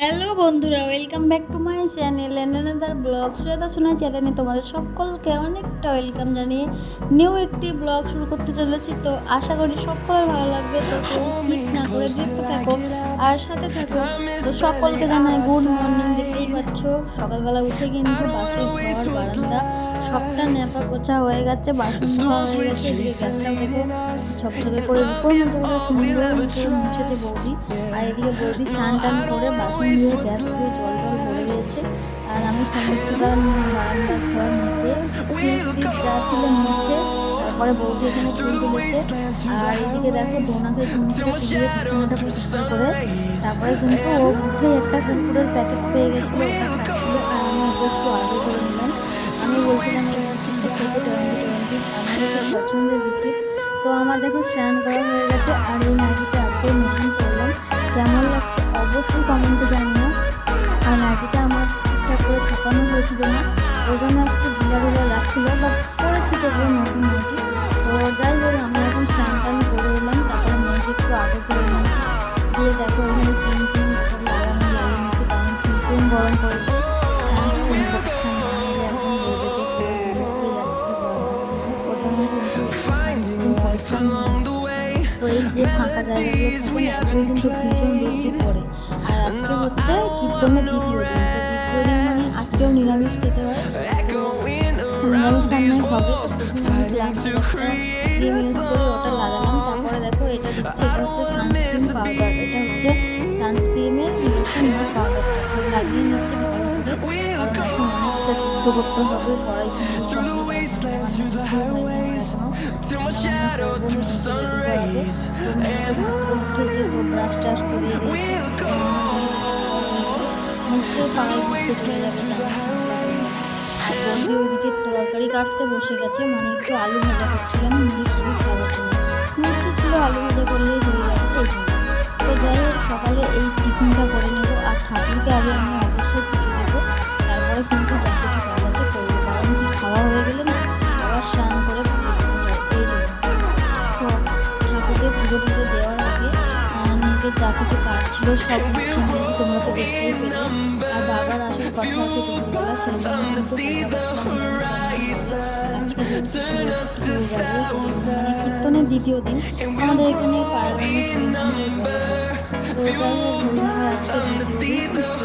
Hello বন্ধুরা, welcome back to my channel another blog. Sujata সোনা চ্যানেলে তোমাদের সকলকে অনেকটা ওয়েলকাম জানিয়ে নিউ একটি ব্লগ শুরু করতে চলেছি। তো আশা করি সকলের ভালো লাগবে। তো কেউ স্কিপ না করে দেখতে থাকো আর সাথে থাকো। তো সকলকে জানাই গুড মর্নিং। দেখতেই পাচ্ছ সকালবেলা উঠে কিন্তু বাসের ঘর বারান্দা সবটা ন্যাপা পোছা হয়ে গেছে, বাসন ধোয়া হয়ে গেছে। এদিকে গ্যাসটা দেখো ঝকঝকে করে উপর মতো করে সুন্দর মতো মুছেছে বৌদি। আর এদিকে বৌদি স্নান টান করে বাসন ধুয়ে গ্যাস ধুয়ে জল টল ভরে দিয়েছে। আর আমি সমস্তটা বারান্দার ঘর নিচে যা ছিল মুছে তারপরে বৌদি এখানে ফুল তুলেছে। আর এদিকে দেখো দোনাকে ঘুমটা তুলিয়ে বিছানাটা পরিষ্কার করে তারপরে কিন্তু ও উঠে একটা কুকুরের প্যাকেট পেয়ে গেছিলো, ওটা খাচ্ছিল। আর আমি ওকে একটু আগে করে নিলাম। আমি বলছিলাম এই বিস্কিটটা খেতে টোয়েন্টি আমার খুব পছন্দের বিস্কিট। তো আমার দেখো স্নান করা হয়ে গেছে আর এই ম্যাগিটা আজকে নতুন করলাম। কেমন লাগছে অবশ্যই কমেন্টে জানিও। আর ম্যাগিটা আমার ঠিকঠাক করে ঠাকানো হয়েছিল না, ওই জন্য একটু ঢিলা ঢিলা লাগছিল, বাট করেছি তবুও নতুন ম্যাগি। তো যাই হোক আমি এখন স্নান টান করে এলাম, তারপরে ম্যাগি একটু আগে করে নিয়েছি। দিয়ে দেখো ওখানে ক্রিম লাগানো লাগিয়ে নিয়েছি, কারণ ভীষণ গরম পড়েছে। সানস্ক্রিন করছে না হলে এখন রোদেতে পুরো যাচ্ছিল গরম, ওর জন্য কিন্তু সানস্ক্রিন করছিলাম না। তো এই যে ফাঁকা জায়গাগুলো থাকে না, কিন্তু ভীষণ রোদ্দুর পড়ে। আর আজকে হচ্ছে কীর্তনের দ্বিতীয় দিন। তো দ্বিতীয় দিন মানে আজকেও নিরামিষ খেতে হয়। তো নিরামিষ রান্নাই হবে। তো প্রথমে আমি ক্রিম ইউজ করে ওটা লাগালাম। তারপরে দেখো এটা দিচ্ছি, এটা হচ্ছে সানস্ক্রিন পাউডার। এটা হচ্ছে সানস্ক্রিনের লোশন বা পাউডারটা লাগিয়ে নিচ্ছে ভালো করে। কারণ এখন অনেকটা সিদ্ধ করতে হবে, কড়াই উঠেছে। তো ব্রাশ টাশ করিয়ে দিয়েছে, নিশ্চয়ই পাড়ায় ঘুরতে চলে যাবে। আর বৌদি ওইদিকে তরকারি কাটতে বসে গেছে, মানে একটু আলু ভাজা করছিলাম মুড়ি টুড়ি খাওয়ার জন্য। মিষ্টি ছিল, আলু ভাজা করলেই হয়ে যাবে এই জন্য। তো যাই হোক সকালে এই টিফিনটা করে নেবো। আর ঠাকুরকে আগে আমি অবশ্যই পুজো দেবো, তারপরে কিন্তু যা কিছু কাজ আছে করবো। কারণ কি খাওয়া হয়ে গেলে না আবার স্নান করে পুজো দেবো যায় এই জন্য। তো ঠাকুরকে পুজো টুজো দেওয়ার আগে নিজের যা কিছু কাজ ছিল সব গুছিয়ে নিয়েছি, তোমরা তো দেখতেই পেলে। আর বাবার আসার কথা আছে দুপুরবেলা, সেই জন্য কিন্তু আজকে কীর্তনের দ্বিতীয় দিন আমাদের এখানে পাড়াগ্রামে তো যাই হোক হরিহর আজকে দ্বিতীয় দিন।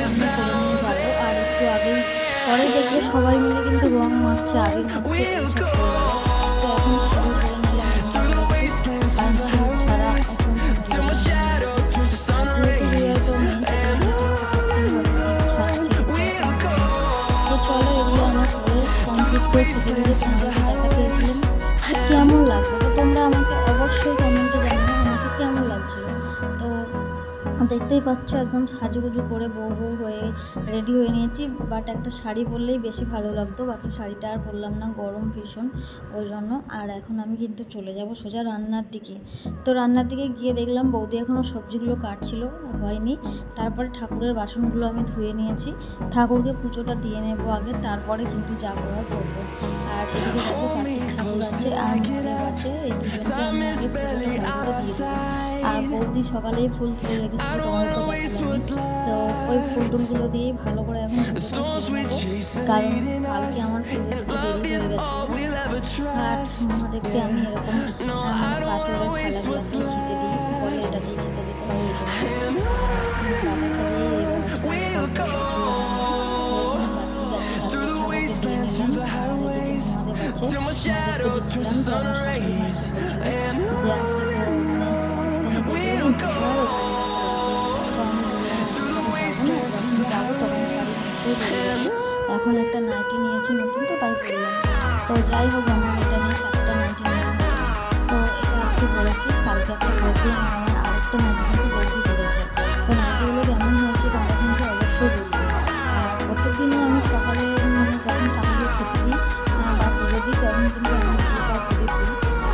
রান্না করে নিয়ে যাবো। আর একটু আগেই পরে দেখবে সবাই মিলে কিন্তু রং মাখছে, আবির মাখছে, তো এখন শুরু করে নিলাম ছাড়া একদম কেমন লাগছে। তো তোমরা আমাকে অবশ্যই কমেন্টে জানাও আমাকে কেমন লাগছিল। তো দেখতেই পাচ্ছ একদম সাজুগুজু করে বউ হয়ে রেডি হয়ে নিয়েছি। বাট একটা শাড়ি পরলেই বেশি ভালো লাগতো, বাকি শাড়িটা আর পরলাম না, গরম ভীষণ ওই জন্য। আর এখন আমি কিন্তু চলে যাব সোজা রান্নার দিকে। তো রান্নার দিকে গিয়ে দেখলাম বৌদি এখনও সবজিগুলো কাটছিল, হয়নি। তারপরে ঠাকুরের বাসনগুলো আমি ধুয়ে নিয়েছি, ঠাকুরকে পুজোটা দিয়ে নেবো আগে, তারপরে কিন্তু যা করার করবো। আর এদিকে দেখো কার্তিক ঠাকুর আছে আর মহাদেব আছে, এই দুজনকে আমি আগে পুজোটা দিয়ে দেবো। আর বৌদি সকালেই ফুল তুলে রেখেছিল, তোমাদেরকে দেখালাম। তো ওই ফুল টুলগুলো দিয়েই ভালো করে এখন পুজোটা সেরে নেবো, কারণ কালকে আমার পুজো দিতে দেরি হয়ে গেছিলো। আর মহাদেবকে আমি এরকম কাঁচরের থালা দিয়ে খেতে দিই, বলে এটা দিয়ে খেতে দিতে হয়, ওই জন্য বাবা সাথে এখন একটা নাইটি নিয়েছি নতুন, তো তাই পরলাম। তো যাই হোক আমার এটা নিয়ে 7টা নাইটি নিলাম। তো এটা আজকে পরেছি, কালকে একটা পরেছিলাম, আমার আরেকটা নাইটি কিন্তু বৌদি পরেছে। তো নাইটিগুলো কেমন হয়েছে তোমরা কিন্তু অবশ্যই বলবে। আর প্রত্যেকদিনই আমি সকালে মানে যখন ঠাকুরকে খেতে দিই বা পুজো দিই তখন কিন্তু আমি পুজোটা করে দিই।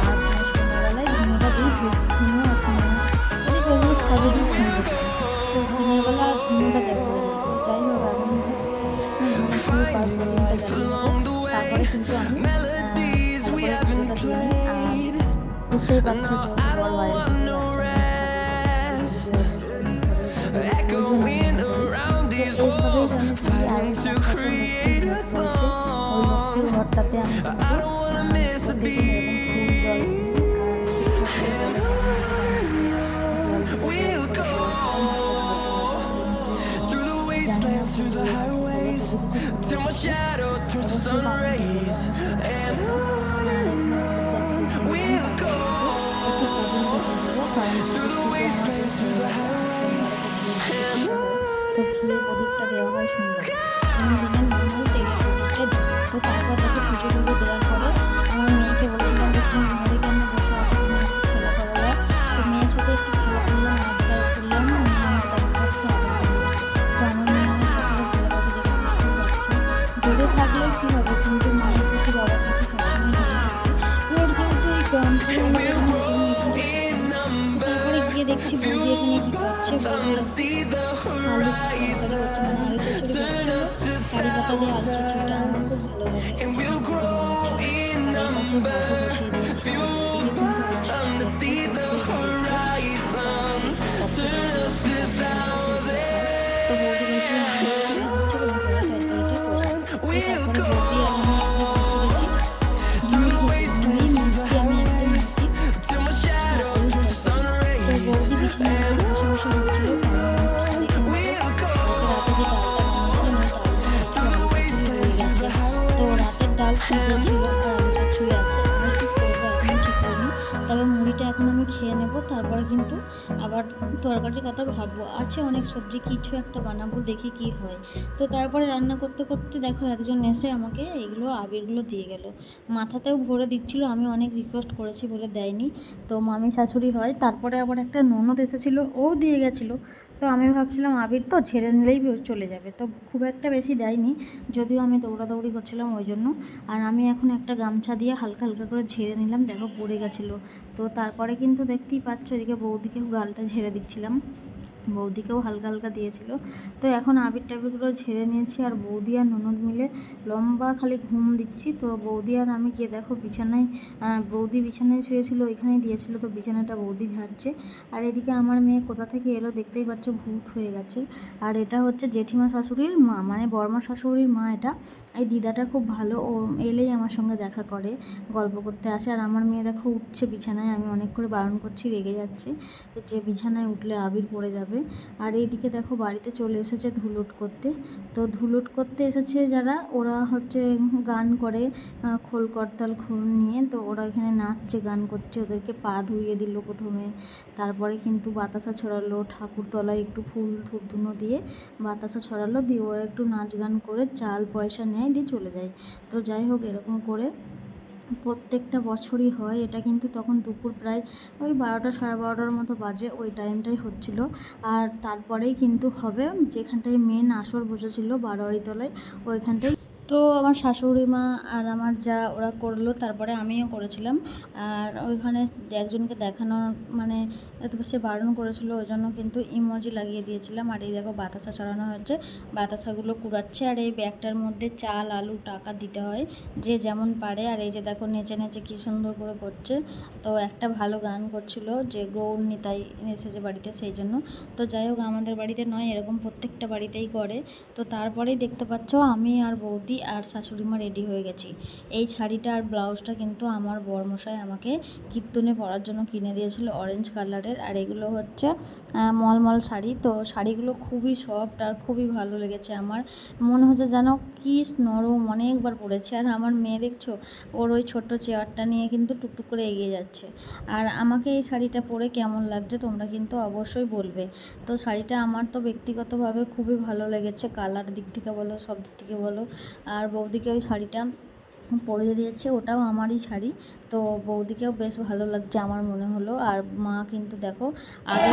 আর সন্ধ্যাবেলায় ধুনোটা দিই, ধুনো আর ধুনো যেগুলো খাবে দিই ধুনো দিই। তো দিনের বেলা ধুনোটা দেবো। তো যাই হোক এখন তারপরে কিন্তু আমি বুঝতেই পারছো বড় my shadow turns to sun rays, and we'll go through the wastelands, through the highways, and তো ঘিয়ে প্রদীপটা দেওয়া হয় সুন্দর 3 দিনের নর্মাল তেলের প্রদীপটা দিই। তো তারপর তাকে পুজো টুজো দেওয়ার পরে আমার মেয়েকে বলেছিলাম যে তুমি ঘরে কেন বসে আছো, তুমি একটু খেলা করো না। তো মেয়ের সাথে একটু খেলা করলাম, আড্ডা করলাম, মেয়ে আমার দাদুর কাছে আড্ডা করলো। তো আমার মেয়ে আমার কথাটা ভালোবাসে দেখে বুঝতেই পারছো। দূরে থাকলে কী হবে, কিন্তু মায়ের প্রতি বাবার প্রতি সবসময় লেগে থাকে। ওর যেহেতু এই তারপরে গিয়ে দেখছি বৌদি এখানে কী করছে, বৌদি আলু তরকারি হচ্ছে, মানে আলু চচ্চড়ি করছিল, কারি পাতা দিয়ে আলু চচ্চড়িটা আমার খুব ভালো লাগে। আর এই পাশে বউকে বসিয়ে দিয়েছি, এদিকে কিন্তু তো বৌদি বলছিল তারপরে বৌদি আর আমি তবে মুড়িটা এখন আমি খেয়ে নেব, তারপরে কিন্তু আবার তরকারির কথা ভাববো। আছে অনেক সবজি, কিছু একটা বানাবো, দেখি কি হয়। তো তারপরে রান্না করতে করতে দেখো একজন এসে আমাকে এইগুলো আবিরগুলো দিয়ে গেল, মাথাতেও ভরে দিচ্ছিল। আমি অনেক রিকোয়েস্ট করেছি বলে দেয়নি। তো মামি শাশুড়ি হয়, তারপরে আবার একটা ননদ এসেছিলো, ও দিয়ে গেছিলো। তো আমি ভাবছিলাম আবির তো ছেড়ে নিলেই চলে যাবে, তো খুব একটা বেশি দেয়নি, যদিও আমি দৌড়াদৌড়ি করছিলাম ওই জন্য। আর আমি এখন একটা গামছা দিয়ে হালকা হালকা করে ঝেড়ে নিলাম, দেখো পড়ে গেছিলো। তো তারপরে কিন্তু দেখতেই পাচ্ছ এদিকে বৌদিকেও গালটা ঝেড়ে দিচ্ছিলাম, বৌদিকেও হালকা হালকা দিয়েছিল। তো এখন আবির টাবিরগুলো ঝেড়ে নিয়েছি, আর বৌদি আর ননদ মিলে লম্বা খালি ঘুম দিচ্ছি। তো বৌদি আর আমি গিয়ে দেখো বিছানায়, বৌদি বিছানায় শুয়েছিল, ওইখানেই দিয়েছিল, তো বিছানাটা বৌদি ঝাড়ছে। আর এদিকে আমার মেয়ে কোথা থেকে এলো দেখতেই পাচ্ছ, ভূত হয়ে গেছে। আর এটা হচ্ছে জেঠিমা শাশুড়ির মা, মানে বড়মা শাশুড়ির মা এটা। এই দিদাটা খুব ভালো, ও এলেই আমার সঙ্গে দেখা করে, গল্প করতে আসে। আর আমার মেয়ে দেখো উঠছে বিছানায়, আমি অনেক করে বারণ করছি, রেগে যাচ্ছে যে বিছানায় উঠলে আবির পড়ে যাবে। আর এইদিকে দেখো বাড়িতে চলে এসেছে ধুলুট করতে। তো ধুলুট করতে এসেছে যারা, ওরা হচ্ছে গান করে, খোল করতাল খোল নিয়ে। তো ওরা এখানে নাচছে, গান করছে, ওদেরকে পা ধুইয়ে দিল প্রথমে, তারপরে কিন্তু বাতাসা ছড়ালো, ঠাকুরতলায় একটু ফুল ধূপ ধুনো দিয়ে বাতাসা ছড়ালো, দিয়ে ওরা একটু নাচ গান করে চাল পয়সা নেয়, দিয়ে চলে যায়। তো যাই হোক, এরকম করে প্রত্যেকটা বছরই হয় এটা। কিন্তু তখন দুপুর প্রায় ওই 12টা সাড়ে 12টার মতো বাজে, ওই টাইমটাই হচ্ছিলো। আর তারপরেই কিন্তু হবে, যেখানটায় মেন আসর বসেছিল বারোয়ারি তলায়, ওইখানটাই। তো আমার শাশুড়ি মা আর আমার যা ওরা করলো, তারপরে আমিও করেছিলাম। আর ওইখানে একজনকে দেখানো, মানে সে বারণ করেছিল, ওই জন্য কিন্তু ইমোজি লাগিয়ে দিয়েছিলাম। আর এই দেখো বাতাসা চড়ানো হচ্ছে, বাতাসাগুলো কুড়াচ্ছে। আর এই ব্যাগটার মধ্যে চাল আলু টাকা দিতে হয়, যে যেমন পারে। আর এই যে দেখো নেচে নেচে কী সুন্দর করে করছে। তো একটা ভালো গান করছিল, যে গৌর নিতাই এসেছে বাড়িতে, সেই জন্য। তো যাই হোক, আমাদের বাড়িতে নয়, এরকম প্রত্যেকটা বাড়িতেই করে। তো তারপরেই দেখতে পাচ্ছ আমি আর বৌদি আর শাশুড়ি মা রেডি হয়ে গেছি। এই শাড়িটা আর ব্লাউজটা কিন্তু আমার বরমশাই আমাকে কীর্তনে পরার জন্য কিনে দিয়েছিল, অরেঞ্জ কালারের। আর এগুলো হচ্ছে মলমল শাড়ি। তো শাড়িগুলো খুবই সফট আর খুবই ভালো লেগেছে আমার, মনে হচ্ছে যেন কি নরম, অনেকবার পরেছে। আর আমার মেয়ে দেখছো, ওর ওই ছোট্ট চেয়ারটা নিয়ে কিন্তু টুকটুক করে এগিয়ে যাচ্ছে। আর আমাকে এই শাড়িটা পরে কেমন লাগছে তোমরা কিন্তু অবশ্যই বলবে। তো শাড়িটা আমার তো ব্যক্তিগতভাবে খুবই ভালো লেগেছে, কালার দিক থেকে বলো, সব দিক থেকে বলো। আর বৌদিকে ওই শাড়িটা পরিয়ে দিয়েছে, ওটাও আমারই শাড়ি। তো বৌদিকেও বেশ ভালো লাগছে আমার মনে হলো। আর মা কিন্তু দেখো আগে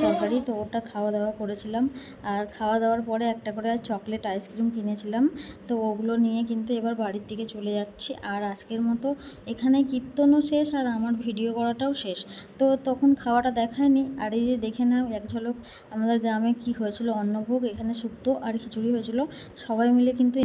তরকারি, তো ওটা খাওয়া দাওয়া করেছিলাম। আর খাওয়া দাওয়ার পরে একটা করে চকলেট আইসক্রিম কিনেছিলাম, তো ওগুলো নিয়ে কিন্তু এবার বাড়ির দিকে চলে যাচ্ছি। আর আজকের মতো এখানে কীর্তনও শেষ আর আমার ভিডিও করাটাও শেষ। তো তখন খাওয়াটা দেখায়নি। আর এই যে দেখে নাও এক ঝলক আমাদের গ্রামে কি হয়েছিল অন্নভোগ। এখানে শুক্তো আর খিচুড়ি হয়েছিল, সবাই মিলে কিন্তু